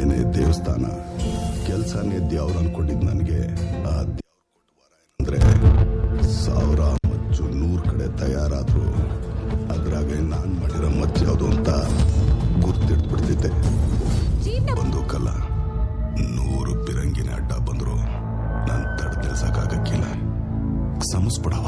ಮನೆನೇ ದೇವಸ್ಥಾನ, ಕೆಲಸನೇ ದೇವ್ರು ಅನ್ಕೊಂಡಿದ್ ನನಗೆ ಆ ದೇವ್ರು ಕೊಟ್ಟ ವರ ಏನಂದ್ರೆ 1000 ಮಚ್ಚು 100 ಕಡೆ ತಯಾರಾದ್ರು ಅದ್ರಾಗ ನಾನ್ ಮಾಡಿರೋ ಮಚ್ಚು ಯಾವುದು ಅಂತ ಗುರ್ತಿಟ್ಬಿಡ್ತಿದ್ದೆ. ಬಂದೂಕಲ್ಲ 100 ಪಿರಂಗಿನ ಅಡ್ಡ ಬಂದ್ರು ನಾನ್ ತಡೆ ನಿಲ್ಸಕ್ಕಾಗಕ್ಕಿಲ್ಲ. ಸಮಸ್ಬಿಡವ.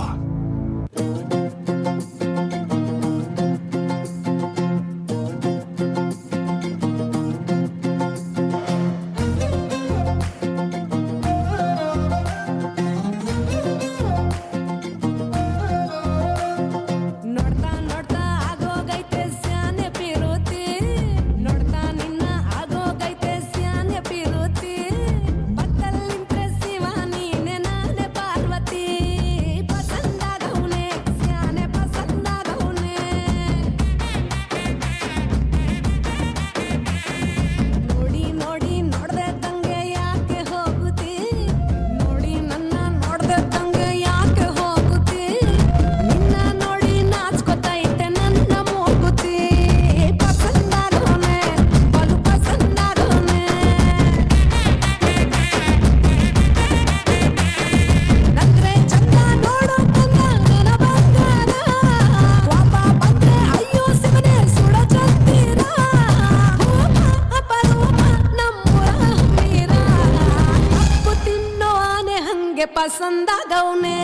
ಪಸಂದಾಗವನೆ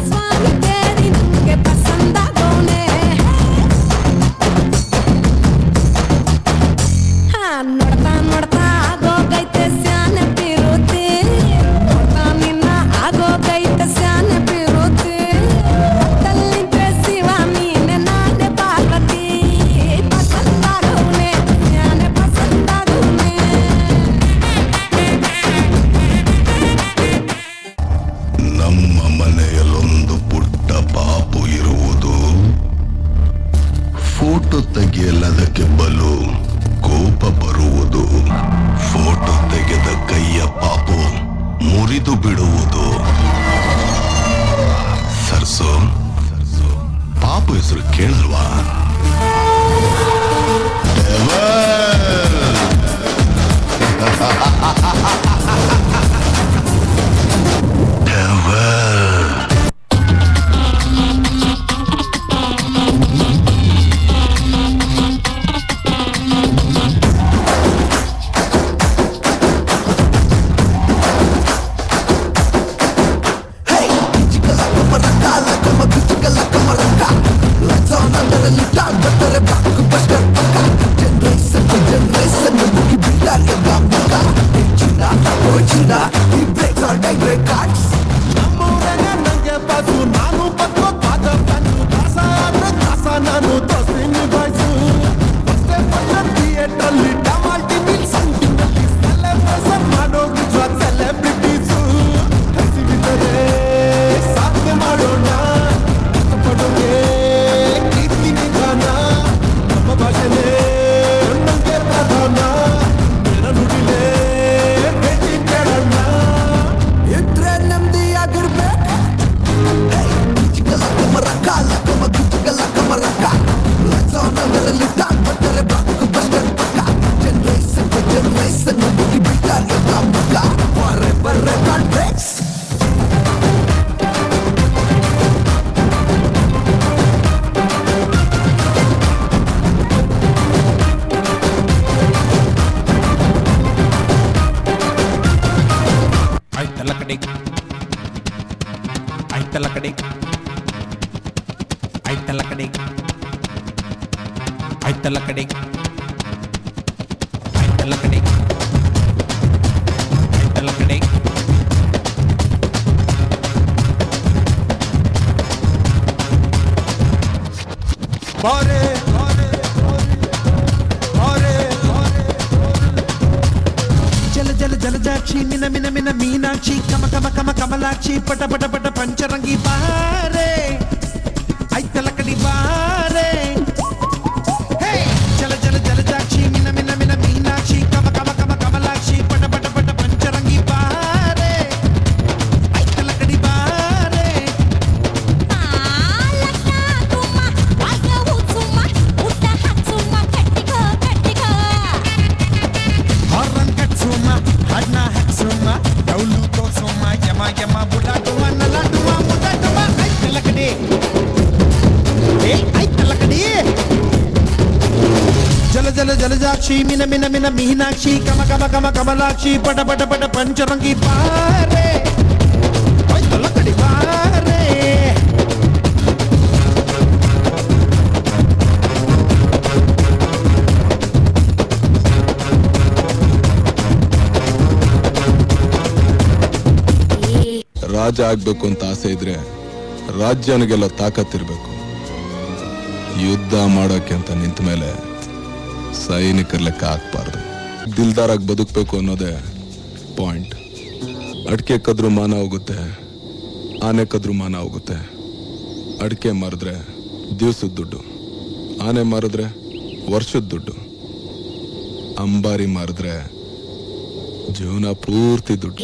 ಸ್ವಾಮಿ ಕೇರಿ ನಂಗೆ ಪಸಂದಾಗವನೆ. ನೋಡ್ತಾ ನೋಡ್ತಾ ಆಗೋಗೈತೆ ಸ್ಯಾನೆ ಪಿರುತಿ, ನೋಡ್ತಾ ನಿನ್ನ ಆಗೋಗೈತೆ ಸ್ಯಾನೆ ಪಿರುತಿ. ತಲ್ಲಿದ್ರೆ ಶಿವ ನೀನೆ ನಾನೇ ಪಾರ್ವತಿ. ಪಸಂದಾಗವನೆ ಸ್ಯಾನೆ ಪಸಂದಾಗವನೆ. ನಮ್ಮ ಮನೆಯಲ್ಲೊಂದು ಪುಟ್ಟ ಪಾಪು ಇರುವುದು. ಫೋಟೋ ತೆಗೆಯಲ್ಲದಕ್ಕೆ ಬಲು ಕೋಪ ಬರುವುದು. ಫೋಟೋ ತೆಗೆದ ಕೈಯ ಪಾಪು ಮುರಿದು ಬಿಡುವುದು. ಸರ್ಸು ಪಾಪು ಹೆಸರು ಕೇಳಲ್ವಾ? జల జల జలజాక్షి మిన మిన మిన మీనాక్షి కమ కమ కమ కమలాక్షి పట పట పట పంచరంగి బారే ఐతలకడి బారే జల జల జలజాక్షి మిన మిన మిన మీనాక్షి కమ కమ కమ కమలాక్షి పట పట పట పంచరంగి బారే ఐతలకడి బారే లక్నా తుమ్మ వాగ ఉసుమ ಜಲ ಜಲಜಾಕ್ಷಿ ಮಿನ ಮಿನ ಮಿನ ಮೀನಾಕ್ಷಿ ಕಮ ಕಮ ಕಮ ಕಮಲಾಕ್ಷಿ ಪಟ ಪಟ ಪಟ ಪಂಚರಂಗಿ ಬಾರೆ ಐತಲ ಕಡಿ ಬಾರೆ ರಾಜ ಆಗ್ಬೇಕು ಅಂತ ಆಸೆ ಇದ್ರೆ ರಾಜ್ಯನಿಗೆಲ್ಲ ತಾಕತ್ತಿರ್ಬೇಕು. ಯುದ್ಧ ಮಾಡೋಕೆ ಅಂತ ನಿಂತ ಮೇಲೆ ಸೈನಿಕರ ಲೆಕ್ಕ ಹಾಕ್ಬಾರ್ದು. ದಿಲ್ದಾರಾಗಿ ಬದುಕಬೇಕು ಅನ್ನೋದೇ ಪಾಯಿಂಟ್. ಅಡಿಕೆ ಕದ್ರು ಮಾನ ಹೋಗುತ್ತೆ, ಆನೆ ಕದ್ರು ಮಾನ ಹೋಗುತ್ತೆ. ಅಡಿಕೆ ಮಾರಿದ್ರೆ ದಿವ್ಸದ ದುಡ್ಡು, ಆನೆ ಮಾರಿದ್ರೆ ವರ್ಷದ ದುಡ್ಡು, ಅಂಬಾರಿ ಮಾರಿದ್ರೆ ಜೀವನ ಪೂರ್ತಿ ದುಡ್ಡು.